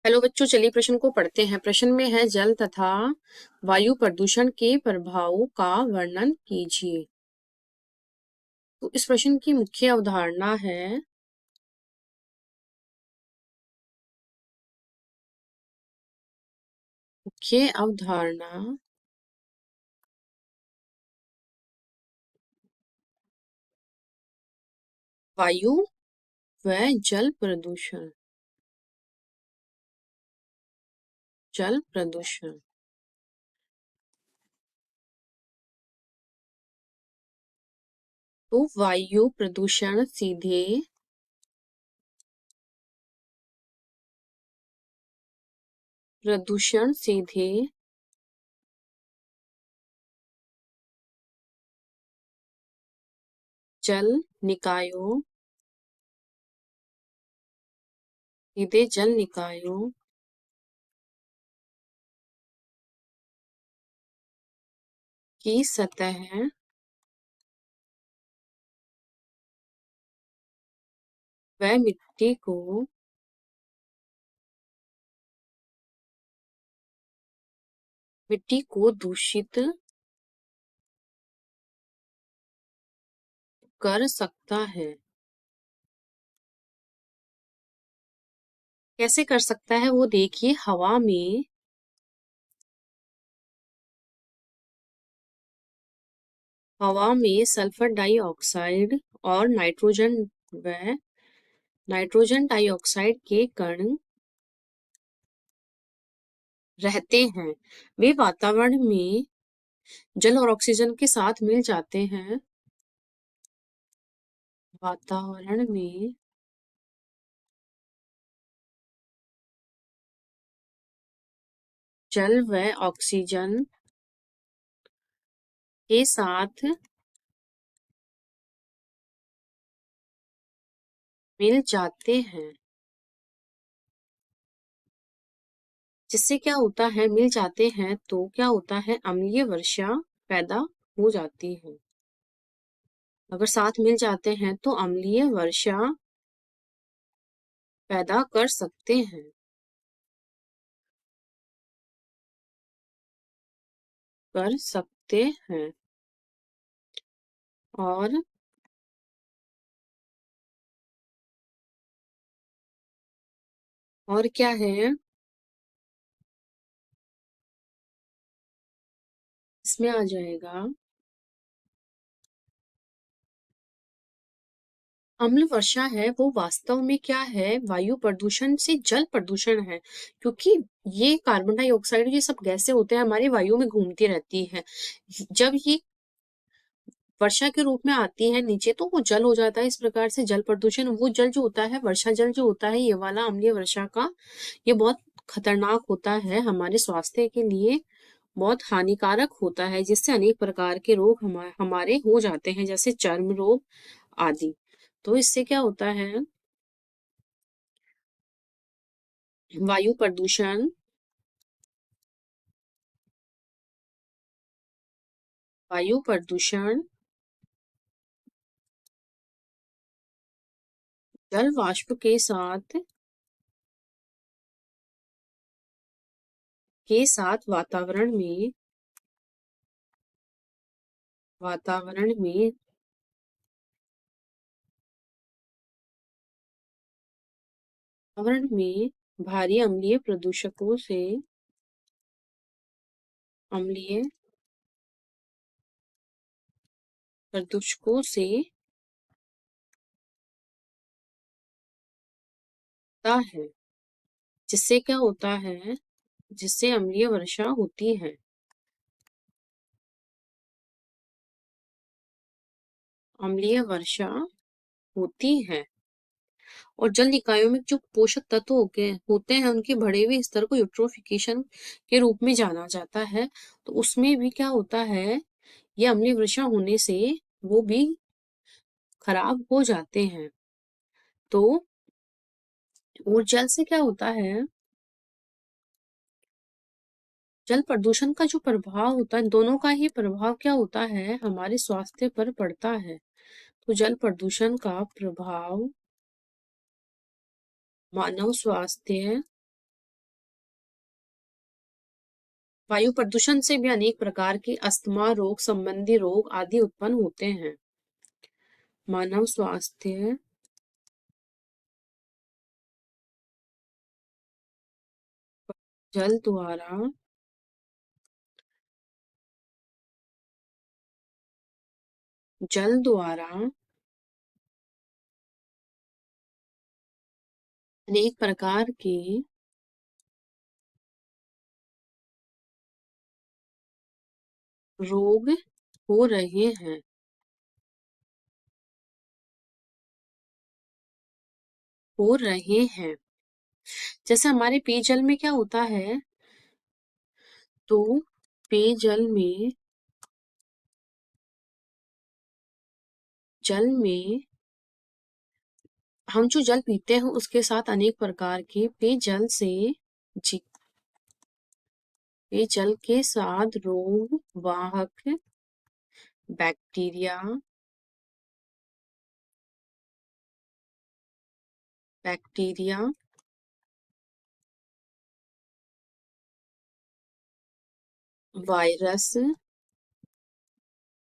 Hello बच्चों, चलिए प्रश्न को पढ़ते हैं। प्रश्न में है जल तथा वायु प्रदूषण के प्रभावों का वर्णन कीजिए। तो इस प्रश्न की मुख्य अवधारणा है मुख्य अवधारणा वायु व जल प्रदूषण। जल प्रदूषण तो वायु प्रदूषण सीधे जल निकायों सीधे जल निकायों की सतह व मिट्टी को दूषित कर सकता है। कैसे कर सकता है वो देखिए। हवा में सल्फर डाइऑक्साइड और व नाइट्रोजन डाइऑक्साइड के कण रहते हैं। वे वातावरण में जल और ऑक्सीजन के साथ मिल जाते हैं। वातावरण में जल व ऑक्सीजन के साथ मिल जाते हैं। जिससे क्या होता है, मिल जाते हैं तो क्या होता है, अम्लीय वर्षा पैदा हो जाती है। अगर साथ मिल जाते हैं तो अम्लीय वर्षा पैदा कर सकते हैं। कर सकते हैं। और क्या है इसमें आ जाएगा, अम्ल वर्षा है वो वास्तव में क्या है, वायु प्रदूषण से जल प्रदूषण है। क्योंकि ये कार्बन डाइऑक्साइड, ये सब गैसें होते हैं, हमारी वायु में घूमती रहती है। जब ये वर्षा के रूप में आती है नीचे तो वो जल हो जाता है। इस प्रकार से जल प्रदूषण, वो जल जो होता है, वर्षा जल जो होता है, ये वाला अम्लीय वर्षा का, ये बहुत खतरनाक होता है हमारे स्वास्थ्य के लिए, बहुत हानिकारक होता है। जिससे अनेक प्रकार के रोग हमारे हो जाते हैं, जैसे चर्म रोग आदि। तो इससे क्या होता है, वायु प्रदूषण वायु प्रदूषण जल वाष्प के साथ वातावरण में भारी अम्लीय प्रदूषकों से होता है। जिससे क्या होता है, जिससे अम्लीय वर्षा होती है। अम्लीय वर्षा होती है। और जल निकायों में जो पोषक तत्व होते हैं, उनके बढ़े हुए स्तर को यूट्रोफिकेशन के रूप में जाना जाता है। तो उसमें भी क्या होता है, ये अम्लीय वर्षा होने से वो भी खराब हो जाते हैं। तो और जल से क्या होता है, जल प्रदूषण का जो प्रभाव होता है, दोनों का ही प्रभाव क्या होता है, हमारे स्वास्थ्य पर पड़ता है। तो जल प्रदूषण का प्रभाव मानव स्वास्थ्य वायु प्रदूषण से भी अनेक प्रकार के अस्थमा रोग, संबंधी रोग आदि उत्पन्न होते हैं। मानव स्वास्थ्य जल द्वारा जल द्वारा अनेक प्रकार के रोग हो रहे हैं। हो रहे हैं। जैसे हमारे पेयजल में क्या होता है, तो पेयजल में जल में हम जो जल पीते हैं उसके साथ अनेक प्रकार के पेयजल से जी पेयजल के साथ रोग वाहक बैक्टीरिया बैक्टीरिया वायरस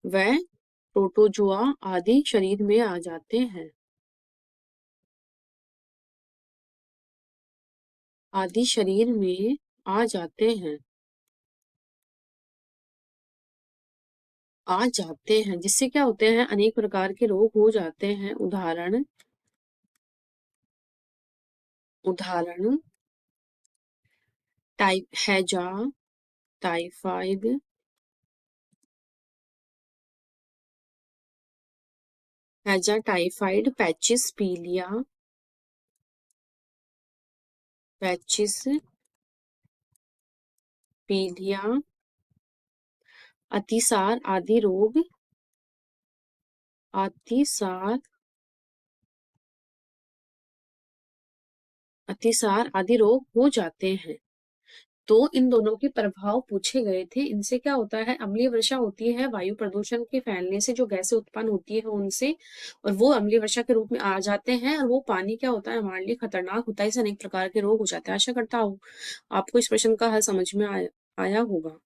व प्रोटोजुआ आदि शरीर में आ जाते हैं। आदि शरीर में आ जाते हैं। आ जाते हैं जिससे क्या होते हैं, अनेक प्रकार के रोग हो जाते हैं। उदाहरण उदाहरण हैजा, टाइफाइड, पैचिस पीलिया, पैचिस पीलिया, अतिसार आदि रोग अतिसार अतिसार आदि रोग हो जाते हैं। तो इन दोनों के प्रभाव पूछे गए थे। इनसे क्या होता है, अम्लीय वर्षा होती है वायु प्रदूषण के फैलने से, जो गैसें उत्पन्न होती है उनसे, और वो अम्लीय वर्षा के रूप में आ जाते हैं, और वो पानी क्या होता है हमारे लिए खतरनाक होता है। इससे अनेक प्रकार के रोग हो जाते हैं। आशा करता हूँ आपको इस प्रश्न का हल समझ में आया होगा।